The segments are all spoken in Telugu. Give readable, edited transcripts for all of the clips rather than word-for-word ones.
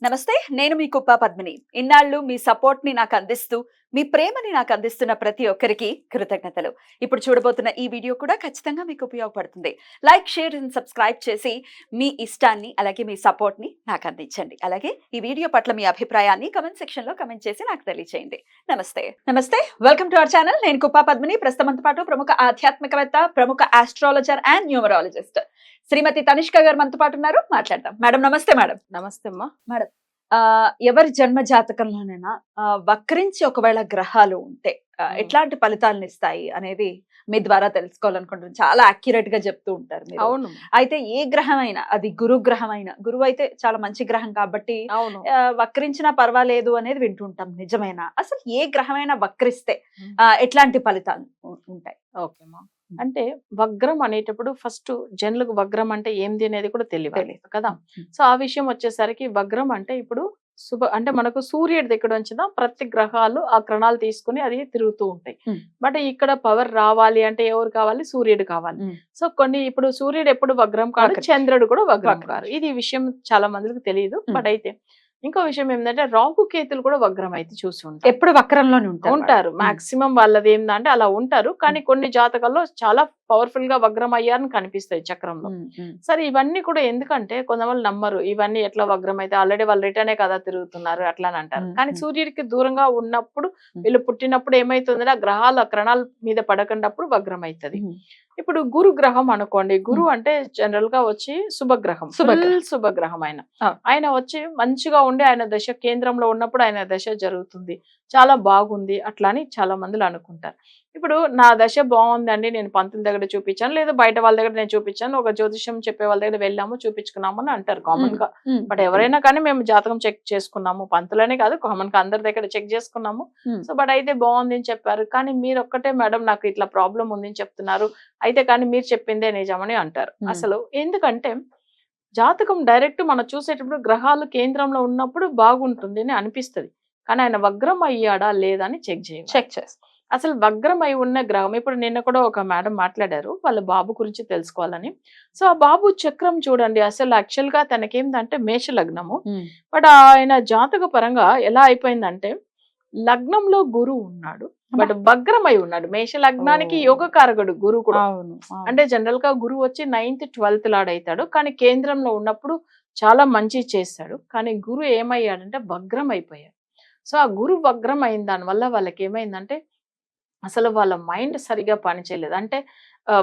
నమస్తే. నేను మీ కుప్ప పద్మిని. ఇన్నాళ్ళు మీ సపోర్ట్‌ని నాకందిస్తూ, మీ ప్రేమని నాకందిస్తున్న ప్రతి ఒక్కరికి కృతజ్ఞతలు. ఇప్పుడు చూడబోతున్న ఈ వీడియో కూడా ఖచ్చితంగా మీకు ఉపయోగపడుతుంది. లైక్, షేర్ అండ్ సబ్స్క్రైబ్ చేసి మీ ఇష్టాన్ని, అలాగే మీ సపోర్ట్‌ని నాకందించండి. అలాగే ఈ వీడియో పట్ల మీ అభిప్రాయాన్ని కామెంట్ సెక్షన్‌లో కామెంట్ చేసి నాకు తెలియజేయండి. నమస్తే. నమస్తే. Welcome to our channel. నేను కుప్ప పద్మిని. ప్రస్తుతం మనతో పాటు ప్రముఖ ఆధ్యాత్మికవేత్త, ప్రముఖ ఆస్ట్రాలజర్ అండ్ న్యూమరాలజిస్ట్ శ్రీమతి తనిష్క గారు మనతో పాటు ఉన్నారు. మాట్లాడదాం. మేడం నమస్తే మేడం. నమస్తే అమ్మా. మేడం ఎవరి జన్మ జాతకంలోనైనా వక్రించి ఒకవేళ గ్రహాలు ఉంటే ఎట్లాంటి ఫలితాలను ఇస్తాయి అనేది మీ ద్వారా తెలుసుకోవాలనుకుంటున్నాను. చాలా అక్యురేట్ గా చెప్తూ ఉంటారు మీరు. అవును. అయితే ఏ గ్రహం అయినా, అది గురు గ్రహం అయినా, గురువు అయితే చాలా మంచి గ్రహం కాబట్టి అవును. వక్రించినా పర్వాలేదు అనేది వింటుంటాం. నిజమేనా? అసలు ఏ గ్రహమైనా వక్రిస్తే ఎట్లాంటి ఫలితాలు ఉంటాయి? ఓకే అమ్మా. అంటే వగ్రం అనేటప్పుడు ఫస్ట్ జనులకు వగ్రం అంటే ఏంది అనేది కూడా తెలియాలి కదా. సో ఆ విషయం వచ్చేసరికి వగ్రం అంటే ఇప్పుడు అంటే మనకు సూర్యుడి దగ్గర వచ్చిన ప్రతి గ్రహాలు ఆ కిరణాలు తీసుకుని అది తిరుగుతూ ఉంటాయి. బట్ ఇక్కడ పవర్ రావాలి అంటే ఎవరు కావాలి? సూర్యుడు కావాలి. సో కొన్ని ఇప్పుడు సూర్యుడు ఎప్పుడు వగ్రం కాదు, చంద్రుడు కూడా వగ్రం కాదు. ఇది విషయం చాలా మందికి తెలియదు. బట్ అయితే ఇంకో విషయం ఏంటంటే రాహు కేతులు కూడా వగ్రం అయితే చూసి ఉంటారు. ఎప్పుడు వక్రంలోనే ఉంటారు. మాక్సిమం వాళ్ళది ఏంటంటే అలా ఉంటారు. కానీ కొన్ని జాతకాల్లో చాలా పవర్ఫుల్ గా వగ్రం అయ్యారని కనిపిస్తాయి చక్రంలో. సరే ఇవన్నీ కూడా ఎందుకంటే కొంతమంది నమ్మరు ఇవన్నీ ఎట్లా వగ్రం అయితే, ఆల్రెడీ వాళ్ళు రిటర్నే కదా తిరుగుతున్నారు అట్లా అని అంటారు. కానీ సూర్యుడికి దూరంగా ఉన్నప్పుడు వీళ్ళు పుట్టినప్పుడు ఏమైతుందంటే ఆ గ్రహాలు ఆ కిరణాల మీద పడకున్నప్పుడు వగ్రం అవుతుంది. ఇప్పుడు గురు గ్రహం అనుకోండి. గురు అంటే జనరల్ గా వచ్చి శుభగ్రహం, శుభగ్రహం. ఆయన వచ్చి మంచిగా ఉండి ఆయన దశ కేంద్రంలో ఉన్నప్పుడు ఆయన దశ జరుగుతుంది, చాలా బాగుంది అట్లా అని చాలా మందిలో అనుకుంటారు. ఇప్పుడు నా దశ బాగుందండి, నేను పంతుల దగ్గర చూపించాను, లేదా బయట వాళ్ళ దగ్గర నేను చూపించాను, ఒక జ్యోతిష్యం చెప్పే వాళ్ళ దగ్గర వెళ్ళాము చూపించుకున్నాము అని అంటారు కామన్ గా. బట్ ఎవరైనా కానీ మేము జాతకం చెక్ చేసుకున్నాము, పంతులనే కాదు కామన్ గా అందరి దగ్గర చెక్ చేసుకున్నాము. సో బట్ అయితే బాగుంది అని చెప్పారు. కానీ మీరు ఒక్కటే మేడం నాకు ఇట్లా ప్రాబ్లం ఉంది అని చెప్తున్నారు, అయితే కానీ మీరు చెప్పిందే నిజమని అంటారు. అసలు ఎందుకంటే జాతకం డైరెక్ట్ మనం చూసేటప్పుడు గ్రహాలు కేంద్రంలో ఉన్నప్పుడు బాగుంటుంది అని అనిపిస్తుంది. కానీ ఆయన వగ్రం అయ్యాడా లేదా అని చెక్ చేయాలి. అసలు వగ్రం అయి ఉన్న గ్రహం, ఇప్పుడు నిన్న కూడా ఒక మేడం మాట్లాడారు వాళ్ళ బాబు గురించి తెలుసుకోవాలని. సో ఆ బాబు చక్రం చూడండి, అసలు యాక్చువల్ గా తనకేందంటే మేష లగ్నము. బట్ ఆయన జాతక పరంగా ఎలా అయిపోయిందంటే లగ్నంలో గురువు ఉన్నాడు, బట్ వగ్రం అయి ఉన్నాడు. మేష లగ్నానికి యోగకారకుడు గురువు కూడా. అంటే జనరల్ గా గురువు వచ్చి 9th 12th లాడైతాడు, కానీ కేంద్రంలో ఉన్నప్పుడు చాలా మంచి చేస్తాడు. కానీ గురు ఏమయ్యాడంటే వగ్రం అయిపోయాడు. సో ఆ గురు వగ్రం అయిన దాని వల్ల వాళ్ళకి ఏమైందంటే అసలు వాళ్ళ మైండ్ సరిగా పనిచేయలేదు. అంటే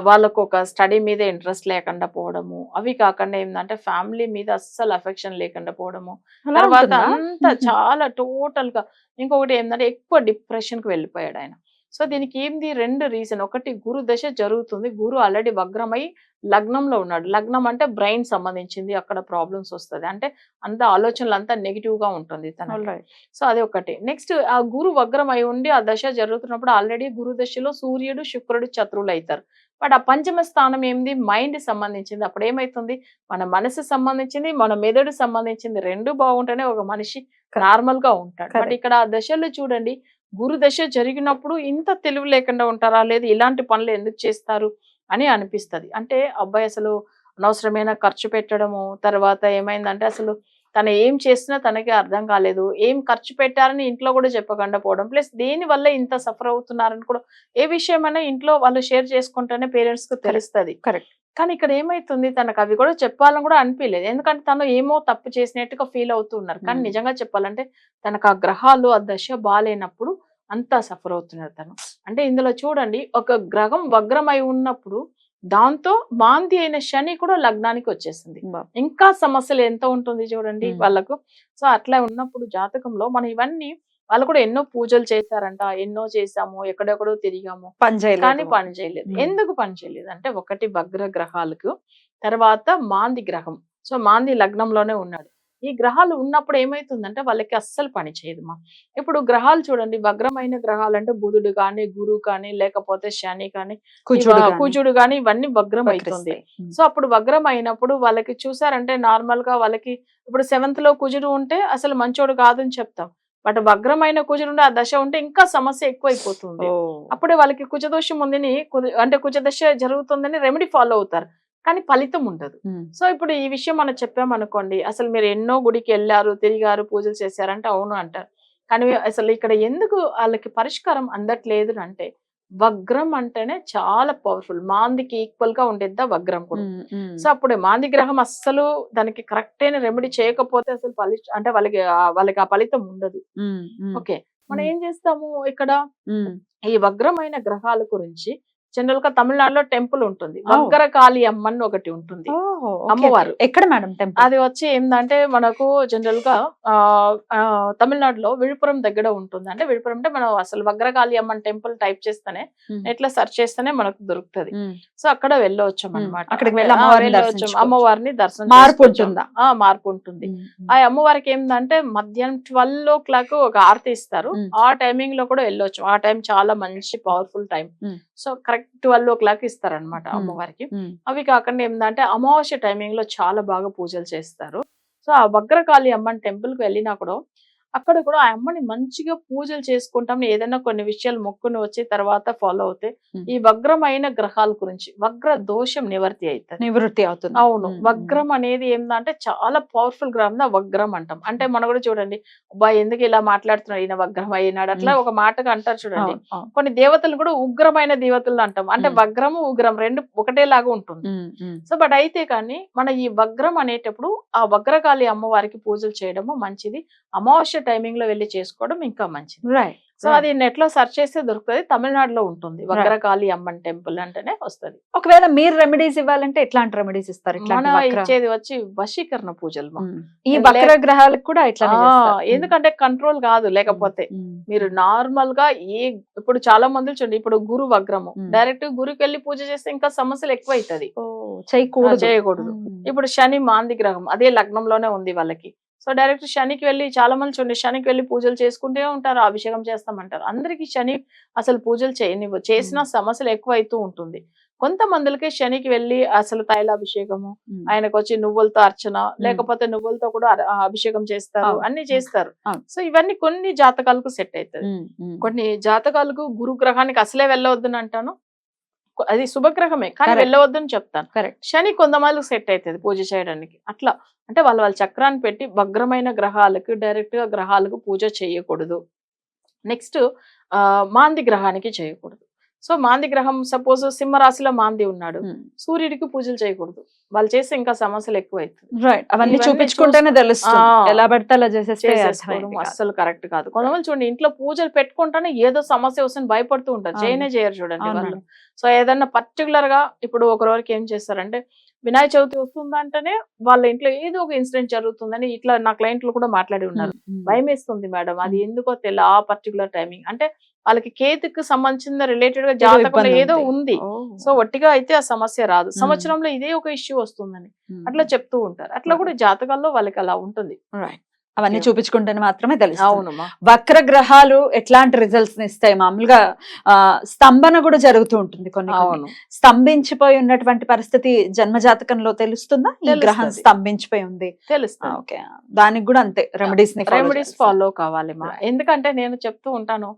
వాళ్ళకు ఒక స్టడీ మీద ఇంట్రెస్ట్ లేకుండా పోవడము, అవి కాకుండా ఏంటంటే ఫ్యామిలీ మీద అస్సలు అఫెక్షన్ లేకుండా పోవడము, తర్వాత అంతా చాలా టోటల్ గా. ఇంకొకటి ఏంటంటే ఎక్కువ డిప్రెషన్ కి వెళ్ళిపోయాడు ఆయన. సో దీనికి ఏంది రెండు రీజన్. ఒకటి గురు దశ జరుగుతుంది, గురు ఆల్రెడీ వగ్రమై లగ్నంలో ఉన్నాడు. లగ్నం అంటే బ్రెయిన్ సంబంధించింది, అక్కడ ప్రాబ్లమ్స్ వస్తుంది. అంటే అంత ఆలోచనలు అంతా నెగిటివ్ గా ఉంటుంది తనకి. సో అది ఒకటి. నెక్స్ట్ ఆ గురు వగ్రం అయి ఉండి ఆ దశ జరుగుతున్నప్పుడు ఆల్రెడీ గురు దశలో సూర్యుడు శుక్రుడు శత్రువులు అవుతారు. బట్ ఆ పంచమ స్థానం ఏంది? మైండ్ సంబంధించింది. అప్పుడు ఏమైతుంది, మన మనసు సంబంధించింది, మన మెదడు సంబంధించింది, రెండు బాగుంటేనే ఒక మనిషి నార్మల్ గా ఉంటాడు. బట్ ఇక్కడ ఆ దశలు చూడండి, గురు దశ జరిగినప్పుడు ఇంత తెలివి లేకుండా ఉంటారా, లేదు ఇలాంటి పనులు ఎందుకు చేస్తారు అని అనిపిస్తుంది. అంటే అబ్బాయి అసలు అనవసరమైన ఖర్చు పెట్టడము, తర్వాత ఏమైందంటే అసలు తను ఏం చేసినా తనకి అర్థం కాలేదు, ఏం ఖర్చు పెట్టారని ఇంట్లో కూడా చెప్పకుండా పోవడం, ప్లస్ దేని వల్ల ఇంత సఫర్ అవుతున్నారని కూడా ఏ విషయమైనా ఇంట్లో వాళ్ళు షేర్ చేసుకుంటేనే పేరెంట్స్ కు తెలుస్తుంది. కరెక్ట్. కానీ ఇక్కడ ఏమైతుంది, తనకు అవి కూడా చెప్పాలని కూడా అనిపించలేదు. ఎందుకంటే తను ఏమో తప్పు చేసినట్టుగా ఫీల్ అవుతున్నారు. కానీ నిజంగా చెప్పాలంటే తనకు ఆ గ్రహాలు ఆ దశ బాగాలేనప్పుడు అంతా సఫర్ అవుతున్నారు తను. అంటే ఇందులో చూడండి, ఒక గ్రహం వగ్రమై ఉన్నప్పుడు దాంతో మాంది అయిన శని కూడా లగ్నానికి వచ్చేసింది. ఇంకా సమస్యలు ఎంత ఉంటుంది చూడండి వాళ్ళకు. సో అట్లా ఉన్నప్పుడు జాతకంలో మనం ఇవన్నీ, వాళ్ళు కూడా ఎన్నో పూజలు చేశారంట, ఎన్నో చేసాము, ఎక్కడెక్కడో తిరిగాము, కానీ పని చేయలేదు. ఎందుకు పని చేయలేదు అంటే ఒకటి వగ్ర గ్రహాలకు, తర్వాత మాంది గ్రహం. సో మాంది లగ్నంలోనే ఉన్నాడు. ఈ గ్రహాలు ఉన్నప్పుడు ఏమైతుందంటే వాళ్ళకి అస్సలు పని చేయదు. ఇప్పుడు గ్రహాలు చూడండి, వగ్రమైన గ్రహాలు అంటే బుధుడు కానీ, గురువు కానీ, లేకపోతే శని కానీ, కుజుడు కానీ, ఇవన్నీ వగ్రం అవుతుంది. సో అప్పుడు వగ్రం అయినప్పుడు వాళ్ళకి చూసారంటే నార్మల్ గా వాళ్ళకి ఇప్పుడు 7th లో కుజుడు ఉంటే అసలు మంచోడు కాదని చెప్తాం. బట్ వగ్రమైన కుజుడు ఉంటే ఆ దశ ఉంటే ఇంకా సమస్య ఎక్కువైపోతుంది. అప్పుడే వాళ్ళకి కుజదోషం ఉందని, అంటే కుజ దశ జరుగుతుందని రెమెడీ ఫాలో అవుతారు. కానీ ఫలితం ఉండదు. సో ఇప్పుడు ఈ విషయం మనం చెప్పామనుకోండి, అసలు మీరు ఎన్నో గుడికి వెళ్ళారు, తిరిగారు, పూజలు చేశారంటే అవును అంటారు. కానీ అసలు ఇక్కడ ఎందుకు వాళ్ళకి పరిష్కారం అందట్లేదు అంటే, వగ్రం అంటేనే చాలా పవర్ఫుల్. మాందికి ఈక్వల్ గా ఉండేద్దా వగ్రం కూడా. సో అప్పుడు మాంది గ్రహం అస్సలు దానికి కరెక్ట్ అయిన రెమెడీ చేయకపోతే అసలు అంటే వాళ్ళకి ఆ ఫలితం ఉండదు. ఓకే, మనం ఏం చేస్తాము ఇక్కడ ఈ వగ్రమైన గ్రహాల గురించి జనరల్ గా తమిళనాడులో టెంపుల్ ఉంటుంది, వగ్రకాళి అమ్మని ఒకటి ఉంటుంది అమ్మవారు. ఎక్కడ మేడం టెంపుల్? అది వచ్చి ఏంటంటే మనకు జనరల్ గా తమిళనాడులో విழுப்புరం దగ్గర ఉంటుంది. అంటే విழுப்புరం అంటే మనం అసలు వగ్రకాళి అమ్మన్ టెంపుల్ టైప్ చేస్తేనే ఎట్లా సెర్చ్ చేస్తేనే మనకు దొరుకుతుంది. సో అక్కడ వెళ్ళవచ్చు అనమాట. అక్కడికి అమ్మవారిని దర్శనం మార్పు ఉంటుంది. ఆ అమ్మవారికి ఏంటంటే మధ్యాహ్నం 12 o'clock ఒక ఆరతి ఇస్తారు. ఆ టైమింగ్ లో కూడా వెళ్ళొచ్చు. ఆ టైం చాలా మంచి powerful time. So correct 12 o'clock ఇస్తారనమాట అమ్మవారికి. అవి కాకుండా ఏంటంటే అమావాస్య టైమింగ్ లో చాలా బాగా పూజలు చేస్తారు. సో ఆ వగ్రకాళి అమ్మని టెంపుల్ కి వెళ్ళినా కూడా అక్కడ కూడా ఆ అమ్మని మంచిగా పూజలు చేసుకుంటాం. ఏదైనా కొన్ని విషయాలు మొక్కుని వచ్చి తర్వాత ఫాలో అవుతే ఈ వగ్రమైన గ్రహాల గురించి వగ్ర దోషం నివృత్తి అవుతుంది. అవును, వగ్రం అనేది ఏంటంటే చాలా పవర్ఫుల్ గ్రహం వగ్రం అంటాం. అంటే మనం కూడా చూడండి, అబ్బాయి ఎందుకు ఇలా మాట్లాడుతున్నాడు, ఈయన వగ్రం అయినాడు అట్లా ఒక మాటగా అంటారు చూడండి. కొన్ని దేవతలు కూడా ఉగ్రమైన దేవతలు అంటాం. అంటే వగ్రము ఉగ్రం రెండు ఒకటేలాగా ఉంటుంది. సో బట్ అయితే కానీ మన ఈ వగ్రం అనేటప్పుడు ఆ వగ్రకాళి అమ్మవారికి పూజలు చేయడము మంచిది. అమావాస్య టైమింగ్ లో వెళ్ళి చేసుకోవడం ఇంకా మంచిది. రైట్. సో అది నెట్ లో సెర్చ్ చేస్తే దొరుకుతుంది. తమిళనాడులో ఉంటుంది, వగ్రకాళి అమ్మన్ టెంపుల్ అంటేనే వస్తుంది. ఒకవేళ మీరు రెమెడీస్ ఇవ్వాలంటే ఎట్లాంటి రెమెడీస్ ఇస్తారు? మన ఇచ్చేది వచ్చి వశీకరణ పూజలు. ఈ వక్ర గ్రహాలకు కూడా ఇట్లా, ఎందుకంటే కంట్రోల్ కాదు. లేకపోతే మీరు నార్మల్ గా ఇప్పుడు చాలా మంది చూడండి, ఇప్పుడు గురు వగ్రము డైరెక్ట్ గురుకి వెళ్ళి పూజ చేస్తే ఇంకా సమస్యలు ఎక్కువ అవుతుంది, చేయకూడదు. ఇప్పుడు శని మాంది గ్రహం అదే లగ్నంలోనే ఉంది వాళ్ళకి. సో డైరెక్ట్ శనికి వెళ్ళి చాలా మంది చూడండి, శనికి వెళ్ళి పూజలు చేసుకుంటే ఉంటారు, అభిషేకం చేస్తామంటారు. అందరికి శని అసలు పూజలు చేసిన సమస్యలు ఎక్కువ అవుతూ ఉంటుంది. కొంతమందికి శనికి వెళ్ళి అసలు తైలాభిషేకము, ఆయనకు వచ్చి నువ్వులతో అర్చన, లేకపోతే నువ్వులతో కూడా అభిషేకం చేస్తారు, అన్ని చేస్తారు. సో ఇవన్నీ కొన్ని జాతకాలకు సెట్ అవుతుంది. కొన్ని జాతకాలకు గురు గ్రహానికి అసలే వెళ్ళవద్దని అంటాను, అది శుభగ్రహమే కానీ వెళ్ళవద్దని చెప్తాను. శని కొంతమందికి సెట్ అవుతుంది పూజ చేయడానికి. అట్లా అంటే వాళ్ళ చక్రాన్ని పెట్టి వగ్రమైన గ్రహాలకు డైరెక్ట్ గా గ్రహాలకు పూజ చేయకూడదు. నెక్స్ట్ మాంది గ్రహానికి చేయకూడదు. సో మాంది గ్రహం సపోజ్ సింహరాశిలో మాంది ఉన్నాడు, సూర్యుడికి పూజలు చేయకూడదు. వాళ్ళు చేస్తే ఇంకా సమస్యలు ఎక్కువ అవుతుంది. అవన్నీ చూపించుకుంటేనే తెలుస్తుంది, ఎలా పడితే అలా చేసేసుకోవడం అస్సలు కరెక్ట్ కాదు. కొంతమంది చూడండి ఇంట్లో పూజలు పెట్టుకుంటానే ఏదో సమస్య వస్తుంది భయపడుతూ ఉంటారు, చేయరు చూడండి వాళ్ళు. సో ఏదన్నా పర్టికులర్ గా ఇప్పుడు ఒకరికి ఏం చేస్తారంటే వినాయక చవితి వస్తుందంటేనే వాళ్ళ ఇంట్లో ఏదో ఒక ఇన్సిడెంట్ జరుగుతుందని ఇట్లా నా క్లయింట్లు కూడా మాట్లాడి ఉన్నారు. భయం వేస్తుంది మేడం, అది ఎందుకో తెలియదు ఆ పర్టికులర్ టైమింగ్. అంటే వాళ్ళకి కేతుకు సంబంధించిన రిలేటెడ్ గా జాతకంలో ఏదో ఉంది. సో ఒట్టిగా అయితే ఆ సమస్య రాదు, సంవత్సరంలో ఇదే ఒక ఇష్యూ వస్తుందని అట్లా చెప్తూ ఉంటారు. అట్లా కూడా జాతకాల్లో వాళ్ళకి అలా ఉంటుంది. అవన్నీ చూపించుకుంటేనే మాత్రమే తెలుసు. అవునమ్మా. వక్ర గ్రహాలు ఎట్లాంటి రిజల్ట్స్ ఇస్తాయి? మామూలుగా స్తంభన కూడా జరుగుతూ ఉంటుంది కొన్ని. స్తంభించిపోయి ఉన్నటువంటి పరిస్థితి జన్మ జాతకంలో తెలుస్తుందా? ఈ గ్రహం స్తంభించిపోయి ఉంది తెలుస్తుంది. ఓకే, దానికి కూడా అంతే రెమెడీస్ ఫాలో కావాలి. ఎందుకంటే నేను చెప్తూ ఉంటాను,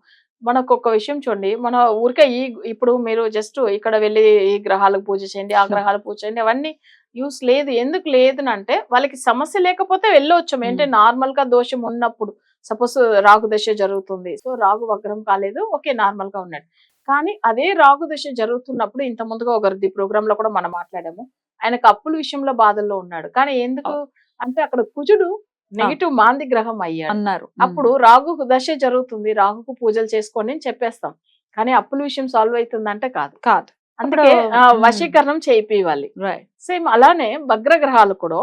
మనకు ఒక విషయం చూడండి, మన ఊరికే ఇప్పుడు మీరు జస్ట్ ఇక్కడ వెళ్ళి ఈ గ్రహాలకు పూజ చేయండి, ఆ గ్రహాలకు పూజ చేయండి, అవన్నీ యూస్ లేదు. ఎందుకు లేదు అంటే వాళ్ళకి సమస్య లేకపోతే వెళ్ళవచ్చు. అంటే నార్మల్ గా దోషం ఉన్నప్పుడు సపోజ్ రాగు దశ జరుగుతుంది, సో రాగు వగ్రం కాలేదు, ఓకే నార్మల్ గా ఉన్నాడు. కానీ అదే రాగు దశ జరుగుతున్నప్పుడు ఇంత ముందుగా ఒకరిది ప్రోగ్రామ్ లో కూడా మనం మాట్లాడాము, ఆయనకు అప్పుల విషయంలో బాధల్లో ఉన్నాడు. కానీ ఎందుకు అంటే అక్కడ కుజుడు నెగిటివ్ మాంది గ్రహం అయ్యాడు అన్నారు. అప్పుడు రాగు దశ జరుగుతుంది, రాగుకు పూజలు చేసుకోండి అని చెప్పేస్తాం. కానీ అప్పుల విషయం సాల్వ్ అవుతుందంటే కాదు. అందుకే వశీకరణం చేయివాలి. సేమ్ అలానే వగ్ర గ్రహాలు కూడా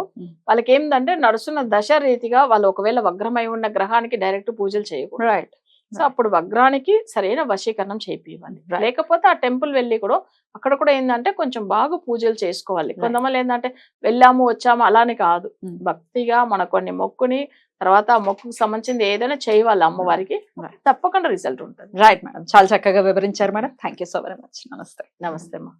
వాళ్ళకి ఏంటంటే నడుస్తున్న దశ రీతిగా వాళ్ళు ఒకవేళ వగ్రమై ఉన్న గ్రహానికి డైరెక్ట్ పూజలు చేయకూడదు. సో అప్పుడు వగ్రానికి సరైన వశీకరణం చేయివ్వాలి. లేకపోతే ఆ టెంపుల్ వెళ్ళి కూడా అక్కడ కూడా ఏంటంటే కొంచెం బాగా పూజలు చేసుకోవాలి. కొంతమంది ఏంటంటే వెళ్ళాము వచ్చాము అలానే కాదు, భక్తిగా మన కొన్ని మొక్కుని తర్వాత ఆ మొక్కుకు సంబంధించింది ఏదైనా చేయాలి అమ్మవారికి, తప్పకుండా రిజల్ట్ ఉంటుంది. రైట్ మేడం, చాలా చక్కగా వివరించారు madam. Thank you so very much. నమస్తే. నమస్తే అమ్మా.